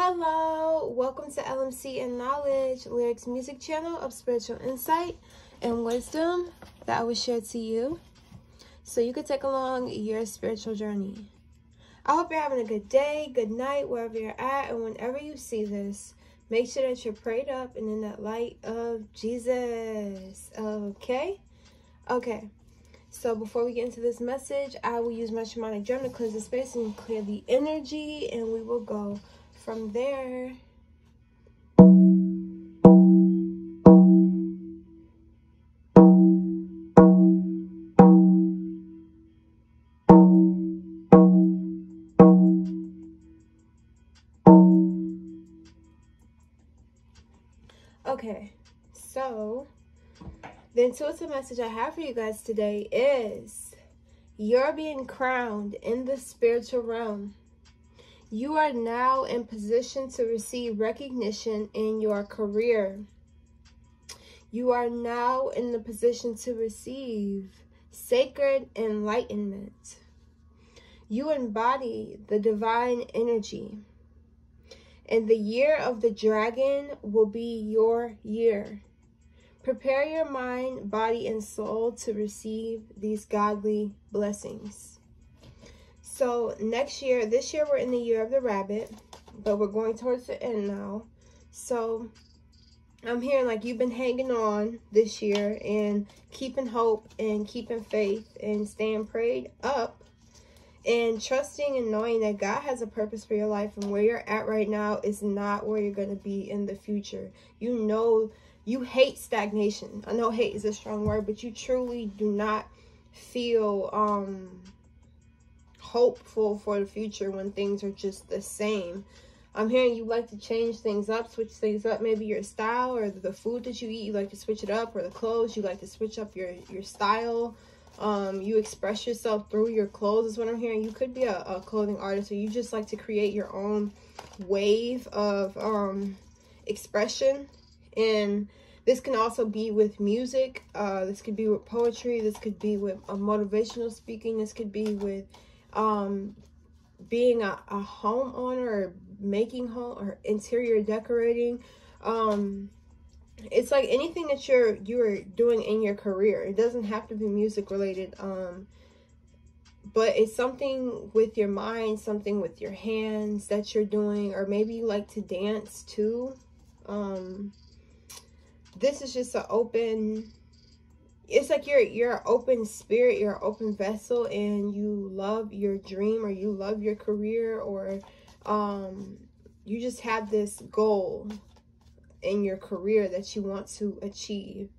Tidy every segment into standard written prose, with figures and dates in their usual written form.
Hello, welcome to LMC and Knowledge, lyrics music channel of spiritual insight and wisdom that I will share to you so you can take along your spiritual journey. I hope you're having a good day, good night, wherever you're at, and whenever you see this, make sure that you're prayed up and in that light of Jesus. Okay? So before we get into this message, I will use my shamanic drum to cleanse the space and clear the energy, and we will go from there. Okay, so the intuitive message I have for you guys today is you're being crowned in the spiritual realm. You are now in position to receive recognition in your career. You are now in the position to receive sacred enlightenment. You embody the divine energy. And the year of the dragon will be your year. Prepare your mind, body, and soul to receive these godly blessings. So next year, this year we're in the year of the rabbit, but we're going towards the end now. So I'm hearing like you've been hanging on this year and keeping hope and keeping faith and staying prayed up and trusting and knowing that God has a purpose for your life, and where you're at right now is not where you're going to be in the future. You know, you hate stagnation. I know hate is a strong word, but you truly do not feel hopeful for the future when things are just the same. I'm hearing you like to change things up, switch things up. Maybe your style or the food that you eat, you like to switch it up, or the clothes, you like to switch up your style. You express yourself through your clothes is what I'm hearing. You could be a clothing artist, or you just like to create your own wave of expression. And this can also be with music. This could be with poetry. This could be with motivational speaking. This could be with being a homeowner, or making home, or interior decorating. It's like anything that you're doing in your career. It doesn't have to be music related, but it's something with your mind, something with your hands that you're doing, or maybe you like to dance too. This is just an open, it's like you're an open spirit, you're an open vessel, and you love your dream, or you love your career, or you just have this goal in your career that you want to achieve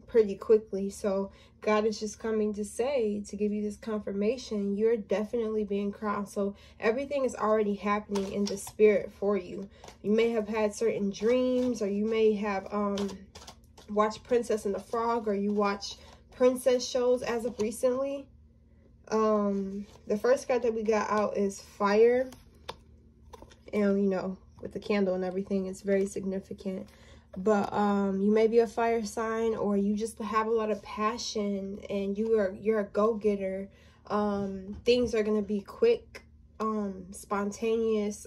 pretty quickly. So God is just coming to say, to give you this confirmation, you're definitely being crowned. So everything is already happening in the spirit for you. You may have had certain dreams, or you may have watched Princess and the Frog, or you watch princess shows as of recently. The first card that we got out is fire, and you know, with the candle and everything, it's very significant. But you may be a fire sign, or you just have a lot of passion, and you're a go-getter. Things are going to be quick, spontaneous.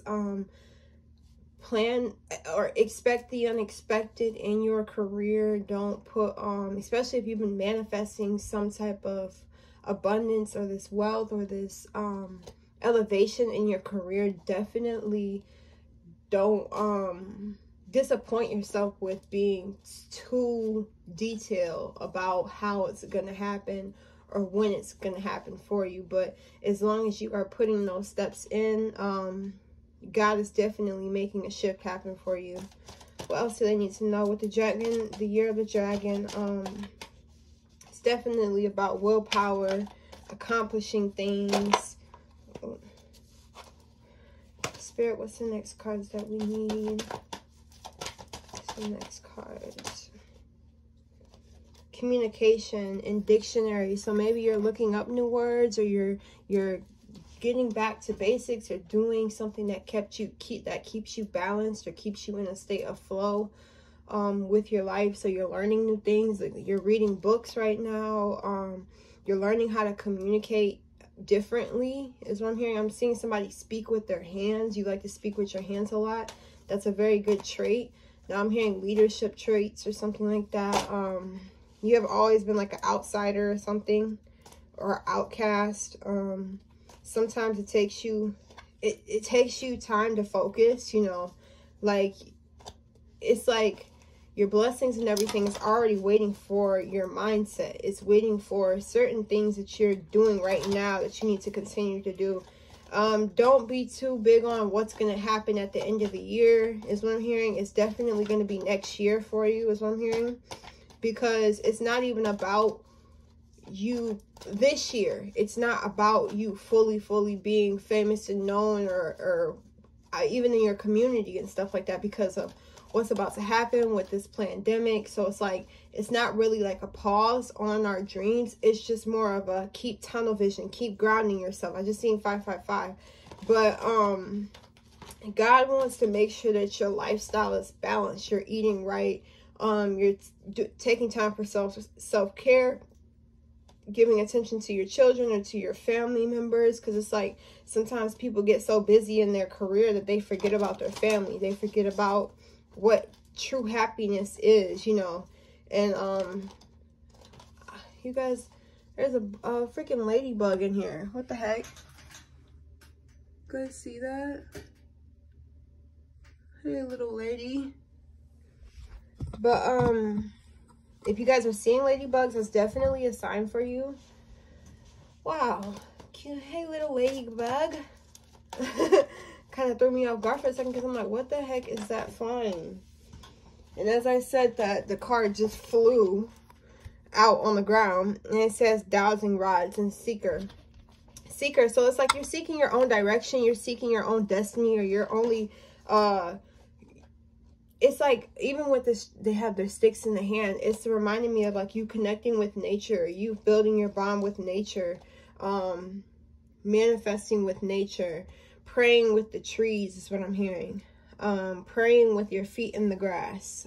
Plan or expect the unexpected in your career. Don't put especially if you've been manifesting some type of abundance, or this wealth, or this elevation in your career, definitely don't disappoint yourself with being too detailed about how it's going to happen or when it's going to happen for you. But as long as you are putting those steps in, God is definitely making a shift happen for you. What else do they need to know with the dragon, the year of the dragon? It's definitely about willpower, accomplishing things. Spirit, what's the next cards that we need? What's the next cards? Communication and dictionary. So maybe you're looking up new words, or you're getting back to basics, or doing something that keeps you balanced, or keeps you in a state of flow with your life. So you're learning new things. Like you're reading books right now. You're learning how to communicate differently is what I'm hearing. I'm seeing somebody speak with their hands. You like to speak with your hands a lot. That's a very good trait. Now I'm hearing leadership traits or something like that. You have always been like an outsider or something, or outcast. Sometimes it takes you time to focus, you know, like it's like your blessings and everything is already waiting for your mindset. It's waiting for certain things that you're doing right now that you need to continue to do. Don't be too big on what's going to happen at the end of the year is what I'm hearing. It's definitely going to be next year for you is what I'm hearing, because it's not even about you this year. It's not about you fully being famous and known or even in your community and stuff like that, because of what's about to happen with this pandemic. So it's like, it's not really like a pause on our dreams. It's just more of a keep tunnel vision, keep grounding yourself. I just seen 555. But God wants to make sure that your lifestyle is balanced. You're eating right. You're taking time for self-care, giving attention to your children or to your family members, because it's like sometimes people get so busy in their career that they forget about their family. They forget about what true happiness is, you know. And you guys, there's a freaking ladybug in here. What the heck? You guys see that? Hey, little lady. But if you guys are seeing ladybugs, that's definitely a sign for you. Wow. Cute. Hey, little ladybug. Kind of threw me off guard for a second, because I'm like, what the heck is that flying? And as I said that, the card just flew out on the ground, and it says dowsing rods and seeker. So it's like you're seeking your own direction, you're seeking your own destiny, or you're only it's like, even with this, they have their sticks in the hand. It's reminding me of like you connecting with nature, you building your bond with nature, manifesting with nature, praying with the trees is what I'm hearing. Praying with your feet in the grass.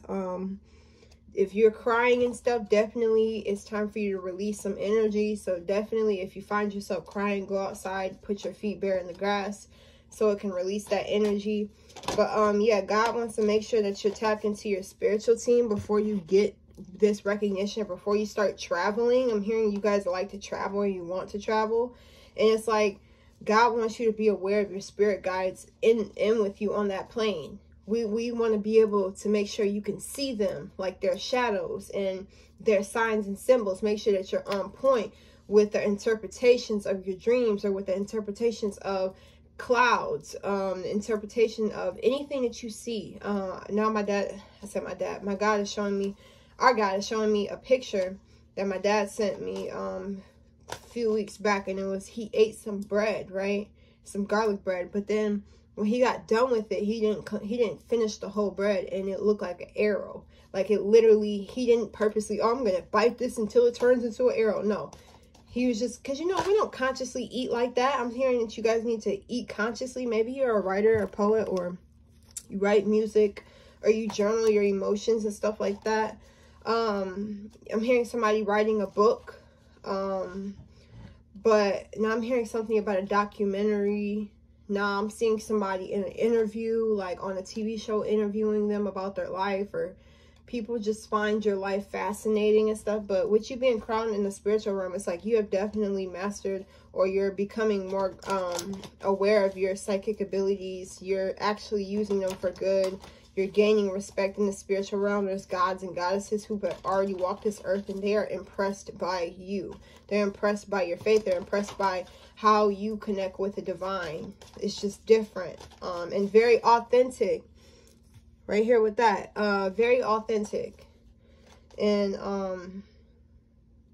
If you're crying and stuff, definitely it's time for you to release some energy. So definitely, if you find yourself crying, go outside, put your feet bare in the grass so it can release that energy. But yeah, God wants to make sure that you're tapped into your spiritual team before you get this recognition, before you start traveling. I'm hearing you guys like to travel, or you want to travel, and it's like God wants you to be aware of your spirit guides in with you on that plane. We want to be able to make sure you can see them, like their shadows and their signs and symbols. Make sure that you're on point with the interpretations of your dreams, or with the interpretations of clouds, interpretation of anything that you see. Now my God is showing me, our God is showing me a picture that my dad sent me a few weeks back, and it was, he ate some bread, right, some garlic bread, but then when he got done with it, he didn't finish the whole bread, and it looked like an arrow. Like, it literally, he didn't purposely, oh, I'm gonna bite this until it turns into an arrow. No, he was just, because, you know, we don't consciously eat like that. I'm hearing that you guys need to eat consciously. Maybe you're a writer or poet, or you write music, or you journal your emotions and stuff like that. I'm hearing somebody writing a book. But now I'm hearing something about a documentary. Now I'm seeing somebody in an interview, like on a TV show, interviewing them about their life, or people just find your life fascinating and stuff. But with you being crowned in the spiritual realm, it's like you have definitely mastered, or you're becoming more aware of your psychic abilities. You're actually using them for good. You're gaining respect in the spiritual realm. There's gods and goddesses who have already walked this earth, and they are impressed by you. They're impressed by your faith. They're impressed by how you connect with the divine. It's just different, and very authentic. Right here with that, very authentic. And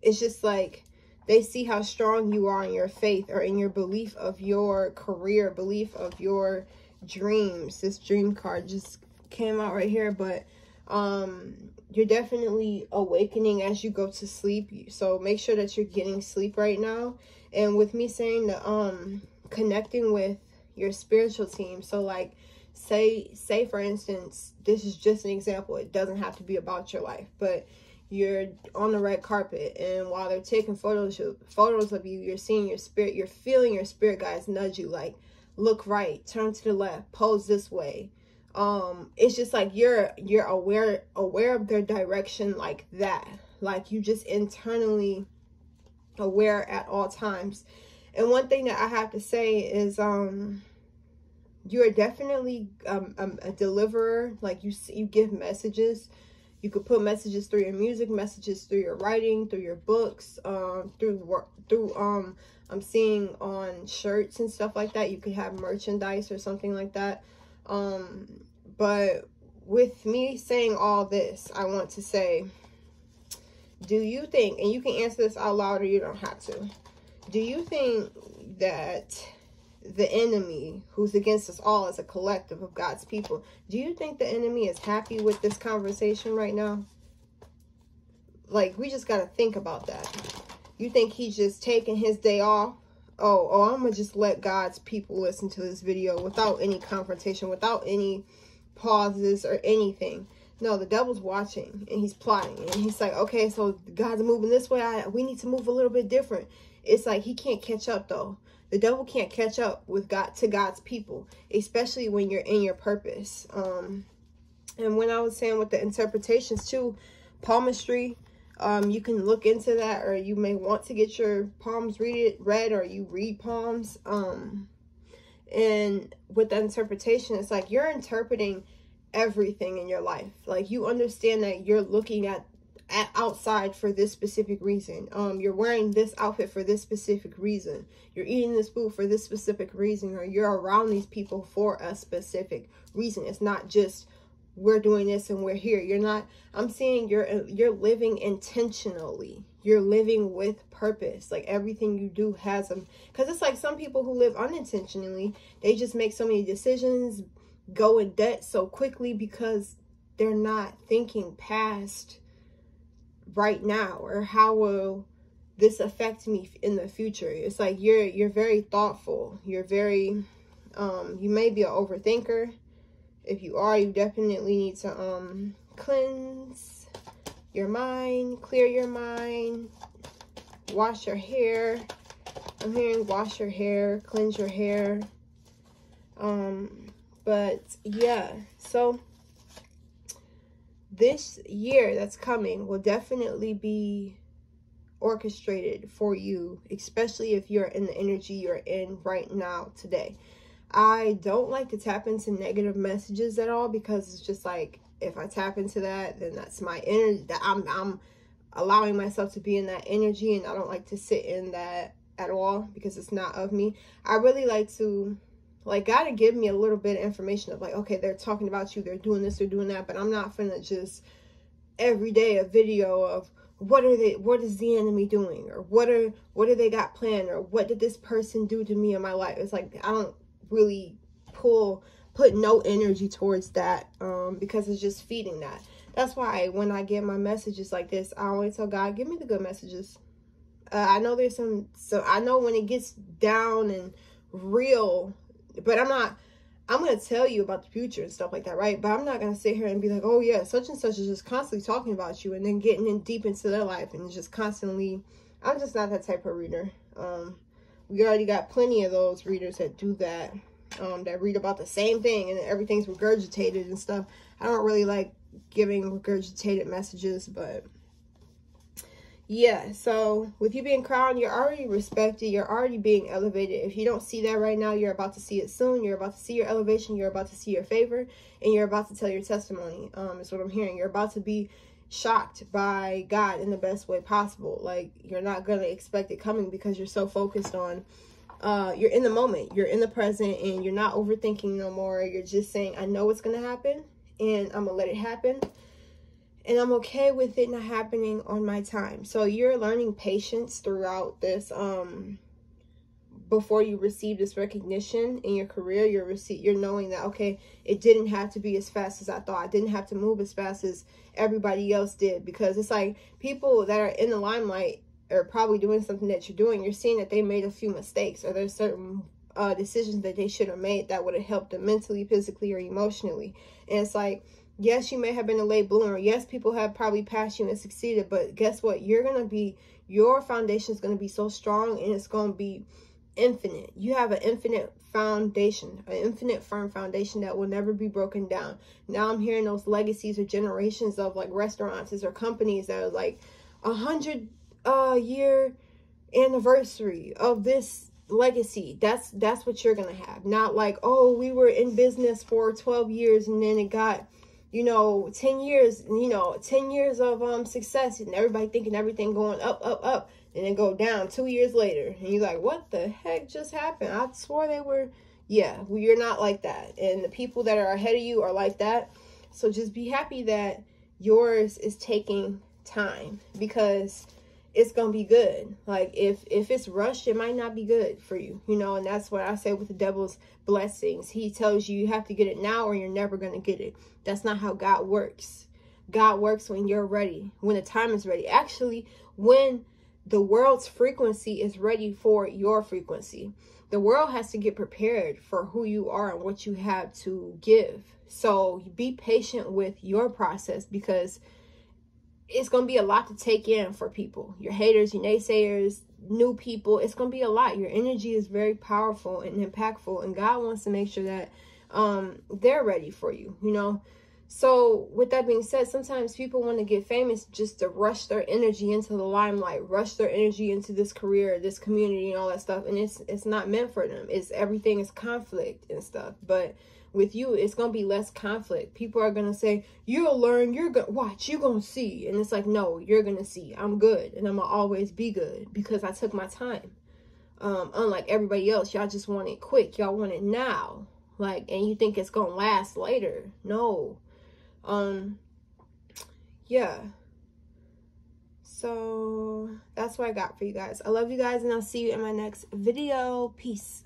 it's just like they see how strong you are in your faith, or in your belief of your career, belief of your dreams. This dream card just came out right here. But you're definitely awakening as you go to sleep, so make sure that you're getting sleep right now. And with me saying the connecting with your spiritual team, so like say for instance, this is just an example, it doesn't have to be about your life, but you're on the red carpet, and while they're taking photos of you, you're seeing your spirit, you're feeling your spirit guides nudge you, like, look right, turn to the left, pose this way. It's just like you're aware of their direction, like that. Like, you just internally aware at all times. And one thing that I have to say is you are definitely a deliverer. Like, you give messages. You could put messages through your music, messages through your writing, through your books, through I'm seeing on shirts and stuff like that. You could have merchandise or something like that. But with me saying all this, I want to say, do you think, and you can answer this out loud or you don't have to, do you think that the enemy, who's against us all as a collective of God's people, do you think the enemy is happy with this conversation right now? Like, we just got to think about that. You think he's just taking his day off? Oh, I'm going to just let God's people listen to this video without any confrontation, without any pauses or anything. No, the devil's watching and he's plotting. And he's like, okay, so God's moving this way. We need to move a little bit different. It's like he can't catch up, though. The devil can't catch up with God's people, especially when you're in your purpose. And when I was saying with the interpretations too, palmistry, you can look into that, or you may want to get your palms read, or you read palms. And with the interpretation, it's like you're interpreting everything in your life. Like, you understand that you're looking at outside for this specific reason. You're wearing this outfit for this specific reason. You're eating this food for this specific reason, or you're around these people for a specific reason. It's not just we're doing this and we're here. You're not, I'm seeing you're living intentionally. You're living with purpose. Like, everything you do has them. Because it's like some people who live unintentionally, they just make so many decisions, go in debt so quickly because they're not thinking past right now, or how will this affect me in the future. It's like you're very thoughtful. You're very you may be an overthinker. If you are, you definitely need to cleanse your mind, clear your mind, wash your hair. I'm hearing wash your hair, cleanse your hair. But yeah, so this year that's coming will definitely be orchestrated for you, especially if you're in the energy you're in right now today. I don't like to tap into negative messages at all, because it's just like, if I tap into that, then that's my energy, that I'm allowing myself to be in that energy, and I don't like to sit in that at all because it's not of me. I really like to, like, God to give me a little bit of information of like, okay, they're talking about you, they're doing this, they're doing that, but I'm not finna just every day a video of what is the enemy doing, or what do they got planned, or what did this person do to me in my life. It's like, I don't really put no energy towards that, because it's just feeding that. That's why when I get my messages like this, I always tell God, give me the good messages. I know there's some, so I know when it gets down and real, but I'm going to tell you about the future and stuff like that, right? But I'm not going to sit here and be like, oh yeah, such and such is just constantly talking about you, and then getting in deep into their life and just constantly, I'm just not that type of reader. We already got plenty of those readers that do that, that read about the same thing and everything's regurgitated and stuff. I don't really like giving regurgitated messages, but yeah, so with you being crowned, you're already respected. You're already being elevated. If you don't see that right now, you're about to see it soon. You're about to see your elevation. You're about to see your favor. And you're about to tell your testimony. Is what I'm hearing. You're about to be shocked by God in the best way possible. Like, you're not going to expect it coming because you're so focused on, you're in the moment. You're in the present, and you're not overthinking no more. You're just saying, I know what's going to happen, and I'm going to let it happen. And I'm okay with it not happening on my time. So you're learning patience throughout this. Before you receive this recognition in your career, you're knowing that, okay, it didn't have to be as fast as I thought. I didn't have to move as fast as everybody else did. Because it's like, people that are in the limelight are probably doing something that you're doing. You're seeing that they made a few mistakes, or there's certain decisions that they should have made that would have helped them mentally, physically, or emotionally. And it's like, Yes, you may have been a late bloomer. Yes, people have probably passed you and succeeded, but guess what? Your foundation is going to be so strong, and it's going to be infinite. You have an infinite foundation, an infinite firm foundation that will never be broken down. Now I'm hearing those legacies or generations of like restaurants or companies that are like 100-year anniversary of this legacy. That's what you're gonna have. Not like, oh, we were in business for 12 years and then it got, 10 years, 10 years of success, and everybody thinking everything going up, up, up, and then go down 2 years later, and you're like, what the heck just happened? I swore they were. Yeah, well, you're not like that, and the people that are ahead of you are like that. So just be happy that yours is taking time, because it's gonna be good. Like if it's rushed, it might not be good for you, and that's what I say with the devil's blessings. He tells you have to get it now or you're never gonna get it. That's not how God works. God works when you're ready, when the time is ready. Actually, when the world's frequency is ready for your frequency. The world has to get prepared for who you are and what you have to give. So be patient with your process, because it's going to be a lot to take in for people. Your haters, your naysayers, new people. It's going to be a lot. Your energy is very powerful and impactful, and God wants to make sure that they're ready for you, So with that being said, sometimes people want to get famous just to rush their energy into the limelight, rush their energy into this career, this community, and all that stuff. And it's not meant for them. Everything is conflict and stuff. But with you, it's going to be less conflict. People are going to say, you'll learn, you're going to watch, you're going to see. And it's like, no, you're going to see. I'm good. And I'm going to always be good because I took my time. Unlike everybody else, y'all just want it quick. Y'all want it now. And you think it's going to last later. No. Yeah. So that's what I got for you guys. I love you guys, and I'll see you in my next video. Peace.